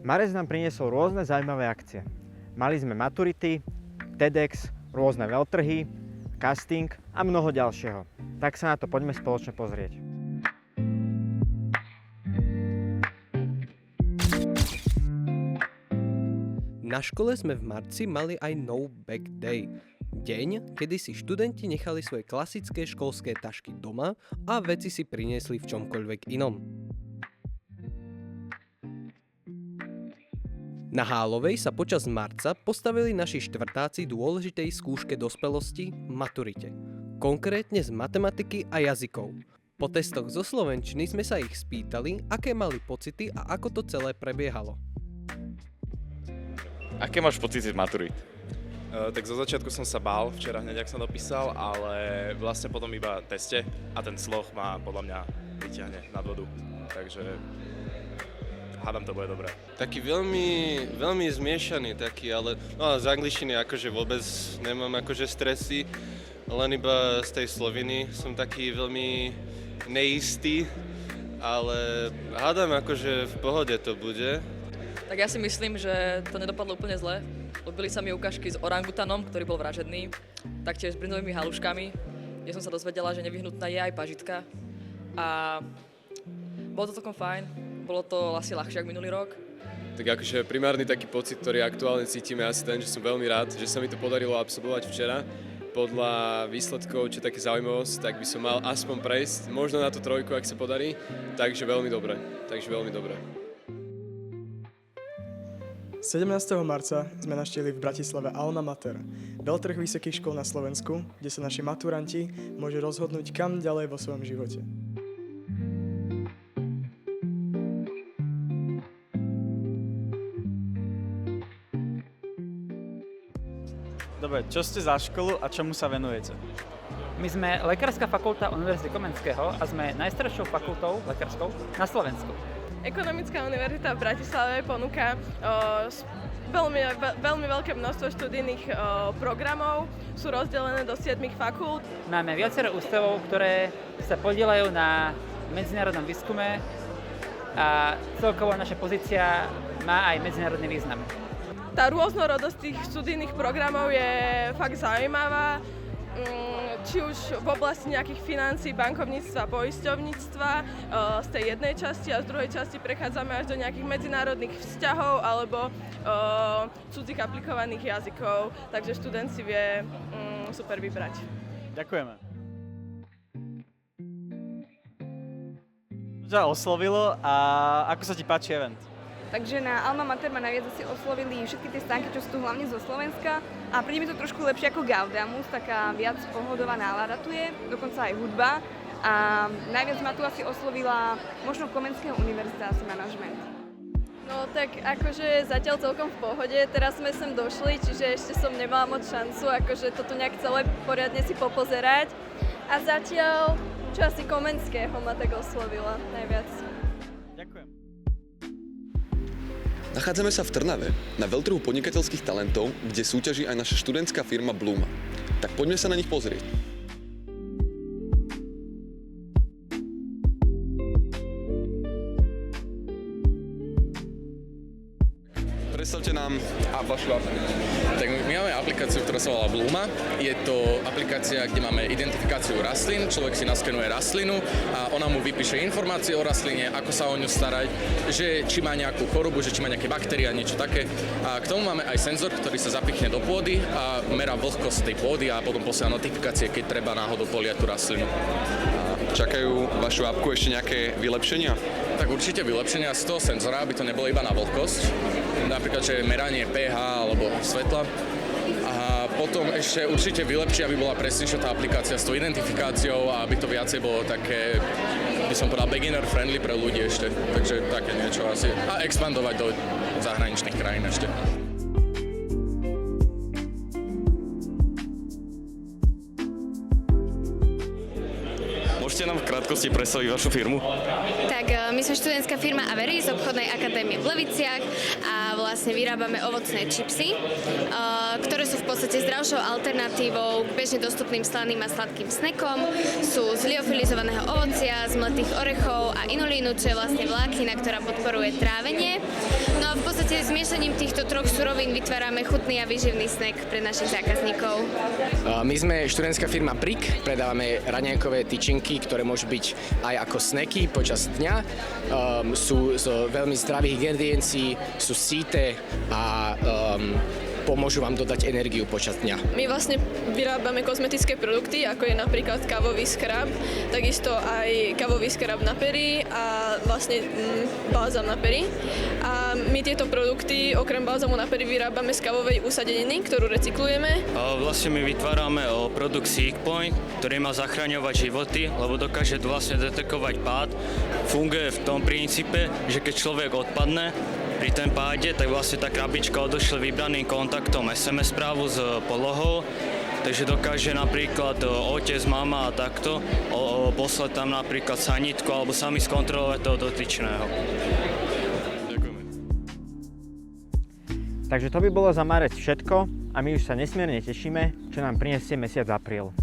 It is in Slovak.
Marec nám priniesol rôzne zaujímavé akcie. Mali sme maturity, TEDx, rôzne veľtrhy, casting a mnoho ďalšieho. Tak sa na to poďme spoločne pozrieť. Na škole sme v marci mali aj No Bag Day. Deň, kedy si študenti nechali svoje klasické školské tašky doma a veci si priniesli v čomkoľvek inom. Na Hálovej sa počas marca postavili naši štvrtáci dôležitej skúške dospelosti maturite. Konkrétne z matematiky a jazykov. Po testoch zo slovenčiny sme sa ich spýtali, aké mali pocity a ako to celé prebiehalo. Aké máš pocity z maturít? Tak zo začiatku som sa bál, včera hneď, ak som dopísal, ale vlastne potom iba teste a ten sloh ma podľa mňa vyťahne nad vodu. Takže hádam, to bude dobré. Taký veľmi zmiešaný taký, ale z angličtiny akože vôbec nemám akože stresy, len iba z tej sloviny som taký veľmi neistý, ale hádam akože v pohode to bude. Tak ja si myslím, že to nedopadlo úplne zle. Ľúbili sa mi ukážky s orangutanom, ktorý bol vražedný, taktiež s brindovými haluškami, kde som sa dozvedela, že nevyhnutná je aj pažitka. A bolo to celkom fajn, bolo to asi ľahšie ako minulý rok. Tak akože primárny taký pocit, ktorý aktuálne cítime, je asi ten, že som veľmi rád, že sa mi to podarilo absolvovať včera. Podľa výsledkov, čo také zaujímavosť, tak by som mal aspoň prejsť, možno na tú trojku, ak sa podarí, takže veľmi dobre. 17. marca sme navštívili v Bratislave Alma Mater, veľtrh vysokých škôl na Slovensku, kde sa naši maturanti môžu rozhodnúť kam ďalej vo svojom živote. Dobre, čo ste za školu a čomu sa venujete? My sme Lekárska fakulta Univerzity Komenského a sme najstaršou fakultou lekárskou na Slovensku. Ekonomická univerzita v Bratislave ponúka veľmi veľké množstvo študijných programov, sú rozdelené do 7 fakult. Máme viacero ústavov, ktoré sa podieľajú na medzinárodnom výskume a celkovo naša pozícia má aj medzinárodný význam. Tá rôznorodosť tých študijných programov je fakt zaujímavá, či už v oblasti nejakých financií, bankovníctva, poisťovníctva z tej jednej časti a z druhej časti prechádzame až do nejakých medzinárodných vzťahov alebo cudzích aplikovaných jazykov, takže študent si vie super vybrať. Ďakujeme. Čo ťa oslovilo a ako sa ti páči event? Takže na Alma Mater ma najviac asi oslovili všetky tie stánky, čo sú tu hlavne zo Slovenska a príde mi to trošku lepšie ako Gaudeamus, taká viac pohodová nálada tu je, dokonca aj hudba a najviac ma tu asi oslovila možno Komenského univerzita asi manažment. No tak akože zatiaľ celkom v pohode, teraz sme sem došli, čiže ešte som nemala moc šancu akože toto nejak celé poriadne si popozerať a zatiaľ čo asi Komenského ma tak oslovila najviac. Ďakujem. Nachádzame sa v Trnave, na veľtrhu podnikateľských talentov, kde súťaží aj naša študentská firma Bluma. Tak poďme sa na nich pozrieť. Predstavte nám vašu aplikáciu. Tak my máme aplikáciu, ktorá sa volá Bluma. Je to aplikácia, kde máme identifikáciu rastlín. Človek si naskenuje rastlinu a ona mu vypíše informácie o rastline, ako sa o ňu starať, že či má nejakú chorobu, že či má nejaké baktérie a niečo také. A k tomu máme aj senzor, ktorý sa zapichne do pôdy a merá vlhkosť tej pôdy a potom posiela notifikácie, keď treba náhodou poliať tú rastlinu. Čakajú vašu apku ešte nejaké vylepšenia? Tak určite vylepšenia z toho senzora, aby to nebolo iba na vlhkosť. Napríklad, že meranie pH alebo svetla. A potom ešte určite vylepšia, aby bola presnejšia tá aplikácia s tou identifikáciou a aby to viacej bolo také, by som povedal, beginner friendly pre ľudí ešte. Takže také niečo asi. A expandovať do zahraničných krajín ešte. Môžete nám v krátkosti predstaviť vašu firmu? Tak my sme študentská firma Avery z obchodnej akadémie v Leviciach a vlastne vyrábame ovocné čipsy, ktoré sú v podstate zdravšou alternatívou k bežne dostupným slaným a sladkým snackom. Sú z liofilizovaného ovocia, z mletých orechov a inulínu, čo je vlastne vláknina, ktorá podporuje trávenie. No a v podstate zmiešaním týchto troch surovín vytvárame chutný a výživný snack pre našich zákazníkov. My sme študentská firma Prik, predávame raňajkové tyčinky, ktoré môžu byť aj ako snacky počas dňa. Sú z veľmi zdravých ingrediencií, sú síte a pomôžu vám dodať energiu počas dňa. My vlastne vyrábame kozmetické produkty, ako je napríklad kávový skrab, takisto aj kávový skrab na pery a vlastne balzam na pery. A my tieto produkty, okrem balzamu na pery, vyrábame z kávovej usadeniny, ktorú recyklujeme. Vlastne my vytvárame produkt SeekPoint, ktorý má zachraňovať životy, lebo dokáže vlastne detekovať pád. Funguje v tom princípe, že keď človek odpadne pri ten páde, tak vlastne tá krabička odošle vybraným kontaktom SMS správu s polohou, takže dokáže napríklad otec, mama a takto poslať tam napríklad sanitku alebo sami skontrolovať toho dotyčného. Ďakujeme. Takže to by bolo za marec všetko a my už sa nesmierne tešíme, čo nám prinesie mesiac apríl.